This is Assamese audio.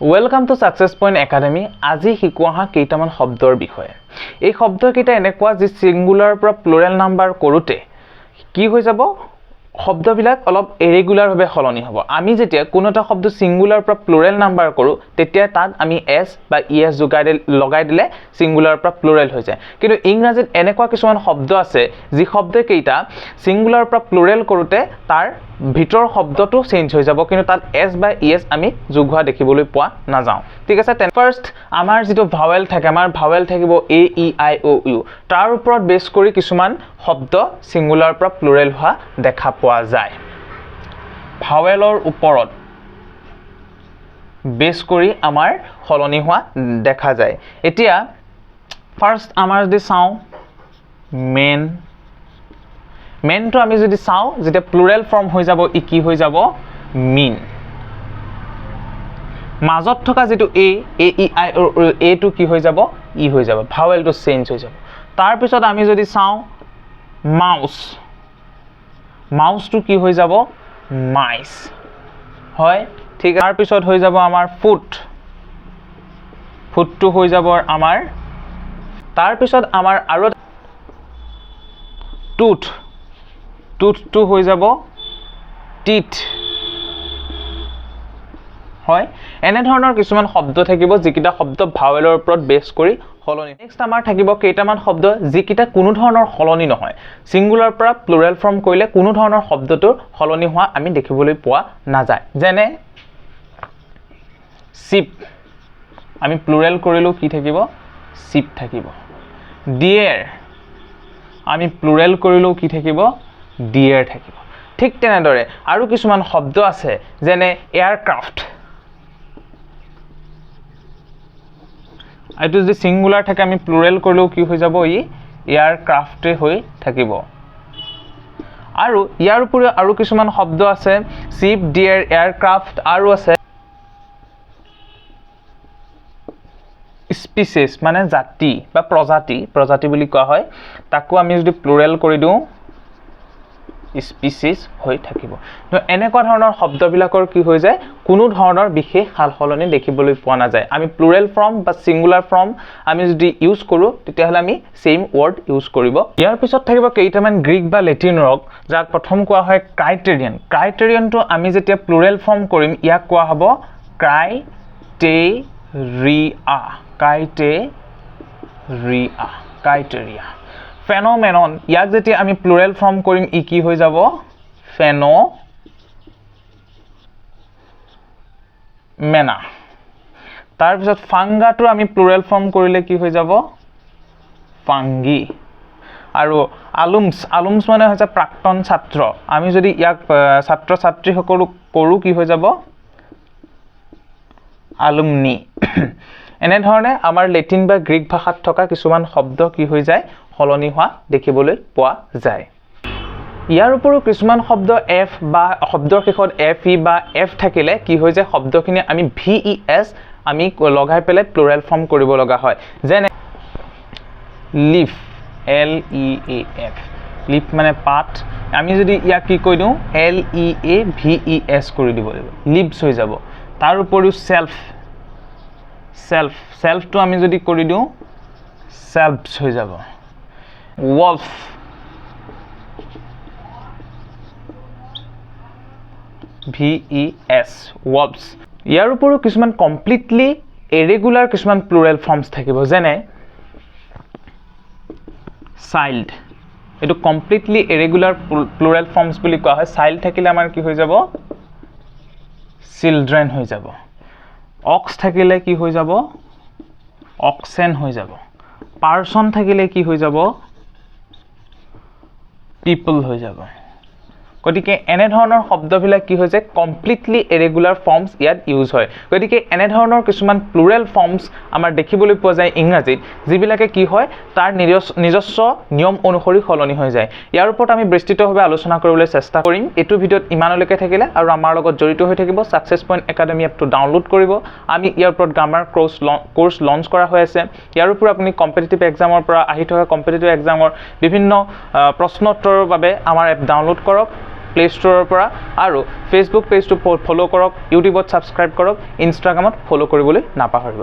Welcome to Success Point Academy. আজি শিকোৱা কেইটামান শব্দৰ বিষয়ে। এই শব্দকেইটা এনেকুৱা যে সিঙ্গুলাৰ পৰা প্লুৰেল নাম্বাৰ কৰোতে কি হৈ যাব শব্দবিলাক অলপ ইৰেগুলাৰ ভাবে সলনি হ'ব। আমি যেতিয়া কোনো এটা শব্দ সিঙ্গুলাৰ পৰা প্লুৰেল নাম্বাৰ কৰো তেতিয়া তাক আমি s বা es লগাই দিলে সিঙ্গুলাৰ পৰা প্লুৰেল হৈ যায়। কিন্তু ইংৰাজীত এনেকুৱা কিছুমান শব্দ আছে যি শব্দকেইটা সিঙ্গুলাৰ পৰা প্লুৰেল কৰোতে তাৰ ভিতৰ শব্দটো চেঞ্জ হৈ যাব কিন্তু তাত s বা es আমি যোগ হোৱা দেখিবলৈ পোৱা নাযাওঁ। ঠিক আছে, ফাৰ্স্ট আমাৰ যেটো ভাৱেল থাকে আমাৰ ভাৱেল থাকিব a e i o u তাৰ ওপৰত বেছ কৰি কিছুমান শব্দ সিঙ্গুলাৰ পৰা প্লুৰেল হোৱা দেখা পোৱা যায়। ভাৱেলৰ ওপৰত বেছ কৰি আমাৰ সলনি হোৱা দেখা যায়। এতিয়া ফাৰ্স্ট আমাৰ যদি চাওঁ মেন তো আমি যদি চাওঁ যেতিয়া প্লুৰেল ফৰ্ম হৈ যাব ই কি হৈ যাব মিন। মাজত থকা যেটো a e i o u a to কি হৈ যাব ই হৈ যাব ভাৱেল to চেঞ্জ হৈ যাব। তাৰ পিছত আমি যদি চাওঁ মাউস to কি হৈ যাব মাইস হয়। ঠিক তাৰ পিছত হৈ যাব আমাৰ ফুট to হৈ যাব আমাৰ তাৰ পিছত আমাৰ আৰু টুথ to হৈ যাব টিথ হয়। এনে ধৰণৰ কিছুমান শব্দ থাকিব যিকিটা শব্দ ভাৱেলৰ ওপৰত বেছ কৰি সলনি। নেক্সট আমাৰ থাকিব কেইটামান শব্দ যিকিটা কোনো ধৰণৰ সলনি নহয় সিঙ্গুলাৰ পৰা প্লুৰেল ফৰ্ম কৰিলে কোনো ধৰণৰ শব্দটো সলনি হোৱা আমি দেখিবলৈ পোৱা নাযায়। যেনে শিপ আমি প্লুৰেল কৰিলো কি থাকিব শিপ থাকিব। ডিয়াৰ আমি প্লুৰেল কৰিলো কি থাকিব ডিয়াৰ থাকিব। ঠিক তেনেদৰে আৰু কিছুমান শব্দ আছে যেনে এয়াৰক্ৰাফ্ট এইটো যদি সিঙ্গুলাৰ থাকে আমি প্লুৰেল কৰিলেও কি হৈ যাব ই এয়াৰক্ৰাফ্টে হৈ থাকিব। আৰু ইয়াৰ উপৰিও আৰু কিছুমান শব্দ আছে শিপ ডিয়াৰ এয়াৰক্ৰাফ্ট আৰু আছে স্পিচিছ মানে জাতি বা প্ৰজাতি বুলি কোৱা হয় তাকো আমি যদি প্লুৰেল কৰি দিওঁ স্পিচিছ হৈ থাকিব। তো এনেকুৱা ধৰণৰ শব্দবিলাকৰ কি হৈ যায় কোনো ধৰণৰ বিশেষ সালসলনি দেখিবলৈ পোৱা নাযায়। আমি প্লুৰেল ফৰ্ম বা সিঙ্গুলাৰ ফৰ্ম আমি যদি ইউজ কৰো তেতিয়াহ'লে আমি সেম ওয়াৰ্ড ইউজ কৰিব। ইয়াৰ পিছত থাকিব কেইটামান গ্ৰীক বা লেটিন ৱৰ্ড যাক প্ৰথম কোৱা হয় ক্ৰাইটেৰিয়নটো আমি যেতিয়া প্লুৰেল ফৰ্ম কৰিম ইয়াক কোৱা হ'ব ক্ৰাইটেৰিয়া। ফেনোমেনন ইয়াক যেতিয়া আমি প্লুৰেল ফৰ্ম কৰিম ই কি হৈ যাব ফেনোমেনা। তাৰ পিছত ফাংগাটো আমি প্লুৰেল ফৰ্ম কৰিলে কি হৈ যাব ফাংগি। আৰু আলুমছ মানে হৈছে প্ৰাক্তন ছাত্ৰ আমি যদি ইয়াক ছাত্ৰ ছাত্ৰী সকলো কৰো কি হৈ যাব আলুমনি। এনে ধৰণে আমাৰ লেটিন বা গ্ৰীক ভাষাত থকা কিছুমান শব্দ কি হৈ যায় সলনি হোৱা দেখিবলৈ পোৱা যায়। ইয়াৰ উপৰিও কিছুমান শব্দ f বা শব্দৰ শেষত f e বা f থাকিলে কি হৈ যায় শব্দখিনি আমি ves আমি লগাই পেলাই প্লুৰেল ফৰ্ম কৰিব লগা হয়। যেনে leaf l e a f leaf মানে পাত আমি যদি ইয়াক কি কৈ দিওঁ l e a v e s কৰি দিব লাগিব লিভছ হৈ যাব। তাৰ উপৰিও সেলফটো আমি যদি কৰি দিওঁ সেলফছ হৈ যাব। wolf ves wolves। ইয়াৰ উপৰিও কিছুমান কমপ্লিটলি ইৰেগুলাৰ কিছুমান প্লুৰেল ফৰ্মছ থাকিব যেনে চাইল্ড এইটো কমপ্লিটলি ইৰেগুলাৰ প্লুৰেল ফৰ্মছ বুলি কোৱা হয়। চাইল্ড থাকিলে আমাৰ কি হৈ যাব চিলড্ৰেন হৈ যাব। অক্স থাকিলে কি হৈ যাব অক্সেন হৈ যাব। পাৰ্সন থাকিলে কি হৈ যাব পিপল হৈ যাব। গতিকে এনে ধৰণৰ শব্দবিলাক কি হৈছে কমপ্লিটলি ইৰেগুলাৰ ফৰ্মছ ইয়াত ইউজ হয়। গতিকে এনে ধৰণৰ কিছুমান প্লুৰেল ফৰ্মছ আমাৰ দেখিবলৈ পোৱা যায় ইংৰাজীত যিবিলাকে কি হয় তাৰ নিজস্ব নিয়ম অনুসৰি সলনি হৈ যায়। ইয়াৰ ওপৰত আমি বিস্তৃতভাৱে আলোচনা কৰিবলৈ চেষ্টা কৰিম। এইটো ভিডিঅ'ত ইমানলৈকে থাকিলে আৰু আমাৰ লগত জড়িত হৈ থাকিব সাকসেস পইণ্ট একাডেমি এপটো ডাউনলোড কৰিব। আমি ইয়াৰ ওপৰত গ্ৰামাৰ কোৰ্স লঞ্চ কৰা হৈ আছে। ইয়াৰ ওপৰত আপুনি কম্পিটিটিভ এক্সামৰ পৰা আহি থকা কম্পিটিটিভ এক্সামৰ বিভিন্ন প্ৰশ্ন উত্তৰৰ বাবে আমাৰ এপ ডাউনলোড কৰক। প্লে ষ্ট'ৰৰ পৰা আৰু ফেচবুক পেজটো ফ'ল' কৰক, ইউটিউবত ছাবস্ক্ৰাইব কৰক, ইনষ্টাগ্ৰামত ফ'ল' কৰিবলৈ নাপাহৰিব।